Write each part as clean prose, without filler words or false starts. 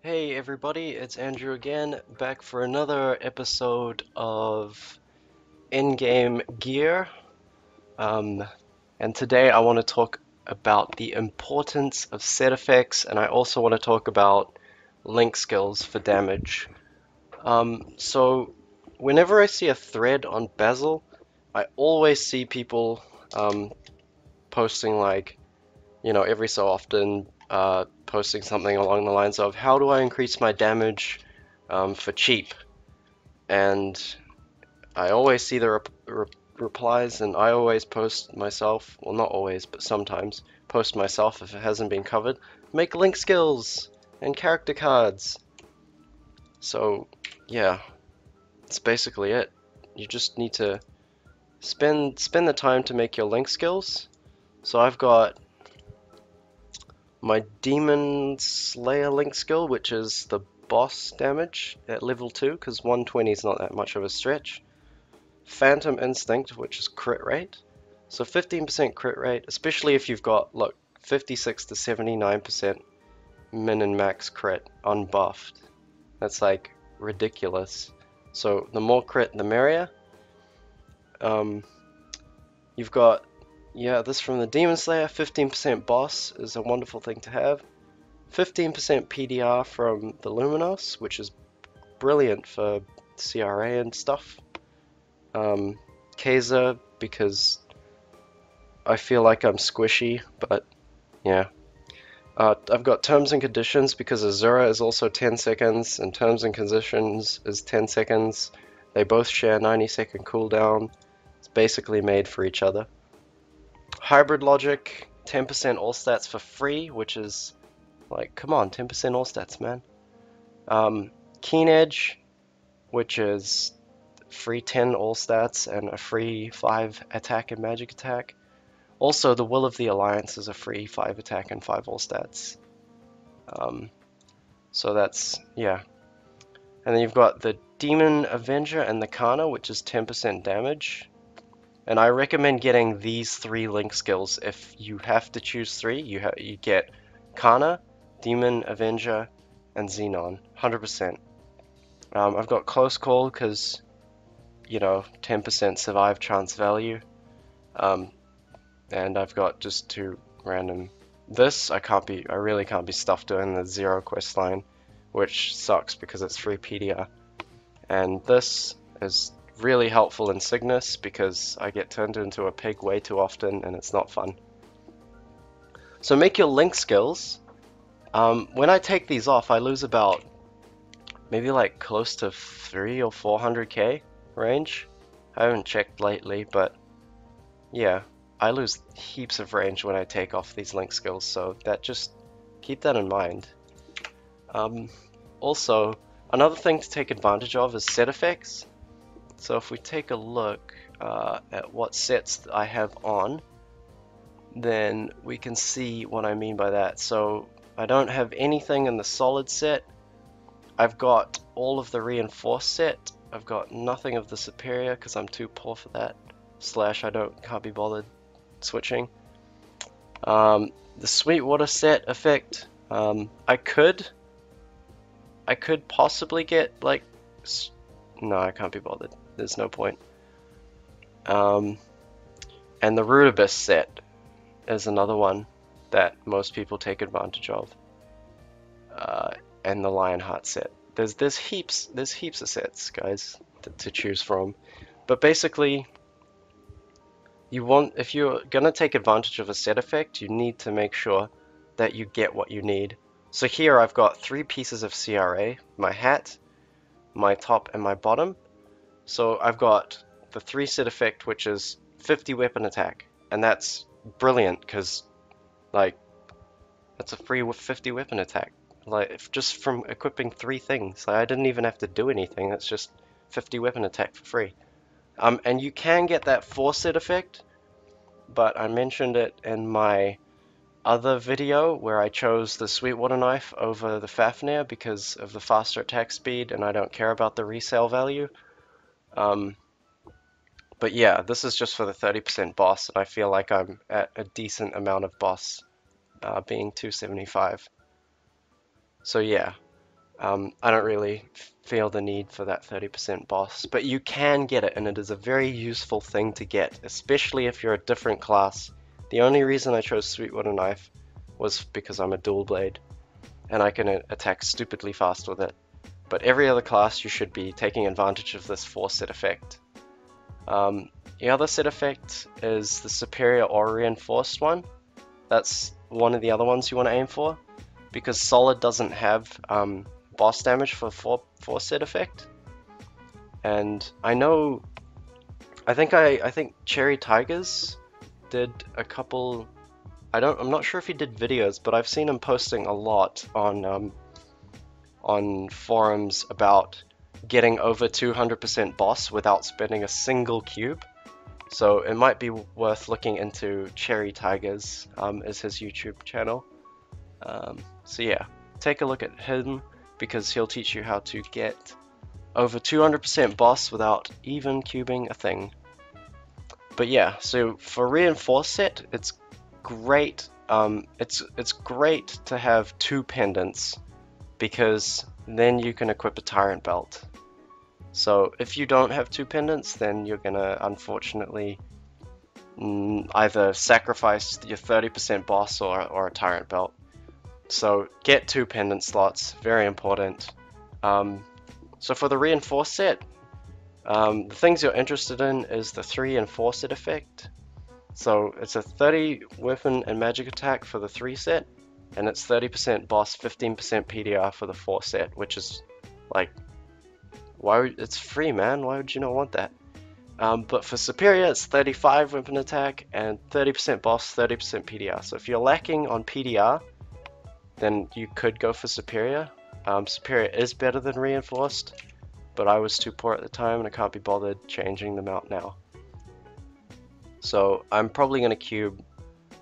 Hey everybody, it's Andrew again, back for another episode of Endgame Gear. Um, and today I want to talk about the importance of set effects, and I also want to talk about link skills for damage. So whenever I see a thread on Basil, I always see people posting every so often, posting something along the lines of, how do I increase my damage for cheap? And I always see the replies, and I always post myself, well, not always, but sometimes, post myself if it hasn't been covered, make link skills and character cards. So, yeah, that's basically it. You just need to spend the time to make your link skills. So I've got my Demon Slayer link skill, which is the boss damage at level 2, because 120 is not that much of a stretch. Phantom Instinct, which is crit rate. So 15% crit rate, especially if you've got, look, 56 to 79% min and max crit unbuffed. That's like ridiculous. So the more crit, the merrier. Um, you've got, yeah, this from the Demon Slayer, 15% boss is a wonderful thing to have. 15% PDR from the Luminos, which is brilliant for CRA and stuff. Kaiser, because I feel like I'm squishy, but yeah. I've got terms and conditions because Azura is also 10 seconds, and terms and conditions is 10 seconds. They both share 90-second cooldown. It's basically made for each other. Hybrid logic, 10% all stats for free, which is like, come on, 10% all stats, man. Keen Edge, which is free 10 all stats and a free 5 attack and magic attack. Also, the Will of the Alliance is a free 5 attack and 5 all stats. So that's, yeah. And then you've got the Demon Avenger and the Kana, which is 10% damage. And I recommend getting these 3 link skills. If you have to choose 3, you get Kana, Demon Avenger, and Xenon, 100%. I've got Close Call because, 10% survive chance value. And I've got just 2 random. This I really can't be stuffed doing the 0 quest line, which sucks because it's free PDR. And this is really helpful in Cygnus because I get turned into a pig way too often and it's not fun. So make your link skills. When I take these off, I lose about maybe like close to 3 or 400k range. I haven't checked lately, but yeah, I lose heaps of range when I take off these link skills, so just keep that in mind. Also, another thing to take advantage of is set effects. So if we take a look at what sets I have on, then we can see what I mean by that. So I don't have anything in the solid set. I've got all of the reinforced set. I've got nothing of the superior because I'm too poor for that. Slash can't be bothered switching. The Sweetwater set effect, I could possibly get like, no, I can't be bothered. There's no point. And the Rudibus set is another one that most people take advantage of. And the Lionheart set. There's heaps of sets, guys, to choose from. But basically, if you're gonna take advantage of a set effect, you need to make sure that you get what you need. So here I've got 3 pieces of CRA, my hat, my top, and my bottom. So I've got the 3 set effect, which is 50 weapon attack, and that's brilliant because like that's a free 50 weapon attack. Like just from equipping 3 things. Like, I didn't even have to do anything. That's just 50 weapon attack for free. And you can get that 4 set effect, but I mentioned it in my other video where I chose the Sweetwater knife over the Fafnir because of the faster attack speed, and I don't care about the resale value. But yeah, this is just for the 30% boss, and I feel like I'm at a decent amount of boss, being 275. So yeah, I don't really feel the need for that 30% boss, but you can get it, and it is a very useful thing to get, especially if you're a different class. The only reason I chose Sweetwater Knife was because I'm a dual blade, and I can attack stupidly fast with it. But every other class you should be taking advantage of this 4-set effect. The other set effect is the superior or reinforced one. That's one of the other ones you want to aim for, because solid doesn't have boss damage for 4 set effect. And I know, I think Cherry Tigers did a couple. I'm not sure if he did videos, but I've seen him posting a lot on forums about getting over 200% boss without spending a single cube. So it might be worth looking into Cherry Tigers as his YouTube channel. So yeah, take a look at him because he'll teach you how to get over 200% boss without even cubing a thing. But yeah, so for reinforced set, it's great. It's great to have 2 pendants because then you can equip a tyrant belt. So if you don't have 2 pendants, then you're gonna unfortunately either sacrifice your 30% boss or a tyrant belt. So get 2 pendant slots, very important. So for the reinforced set, the things you're interested in is the 3 and 4 set effect. So it's a 30 weapon and magic attack for the 3 set, and it's 30% boss, 15% PDR for the 4 set, which is like, it's free, man. Why would you not want that? But for superior, it's 35 weapon attack and 30% boss, 30% PDR. So if you're lacking on PDR, then you could go for superior. Superior is better than reinforced, but I was too poor at the time and I can't be bothered changing them out now. So I'm probably going to cube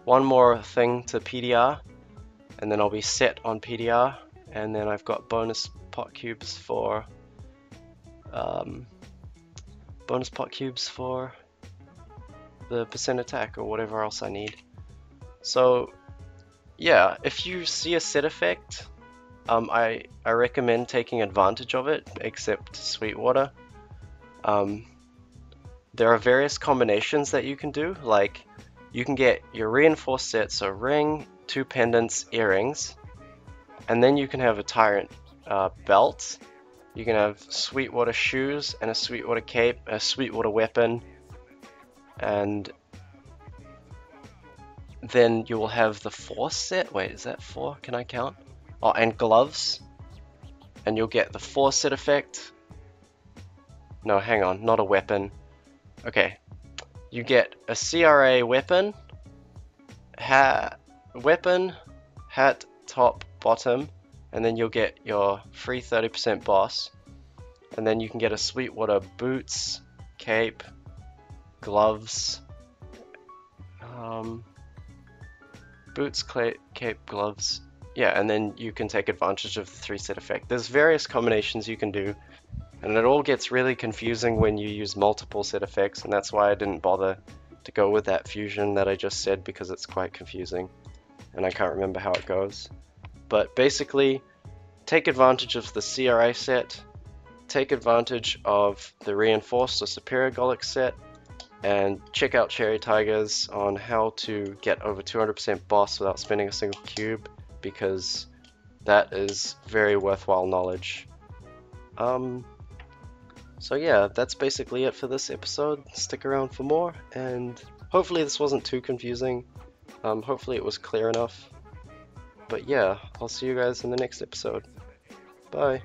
one more thing to PDR, and then I'll be set on PDR, and then I've got bonus pot cubes for the percent attack or whatever else I need. So yeah, if you see a set effect, I recommend taking advantage of it, except Sweetwater. There are various combinations that you can do, like you can get your reinforced set, so ring, 2 pendants, earrings, and then you can have a tyrant belt. You can have Sweetwater shoes and a Sweetwater cape, a Sweetwater weapon, and then you will have the 4 set. Wait, is that 4? Can I count? Oh, and gloves. And you'll get the 4 set effect. No, hang on, not a weapon. Okay. You get a CRA weapon, hat, top, bottom, and then you'll get your free 30% boss. And then you can get a Sweetwater boots, cape, gloves, boots, cape, gloves. Yeah, and then you can take advantage of the 3 set effect. There's various combinations you can do, and it all gets really confusing when you use multiple set effects, and that's why I didn't bother to go with that fusion that I just said, because it's quite confusing, and I can't remember how it goes. But basically, take advantage of the CRA set, take advantage of the reinforced or superior Golic set, and check out Cherry Tigers on how to get over 200% boss without spending a single cube, because that is very worthwhile knowledge. So yeah, that's basically it for this episode. Stick around for more, and hopefully this wasn't too confusing. Hopefully it was clear enough. But yeah, I'll see you guys in the next episode. Bye.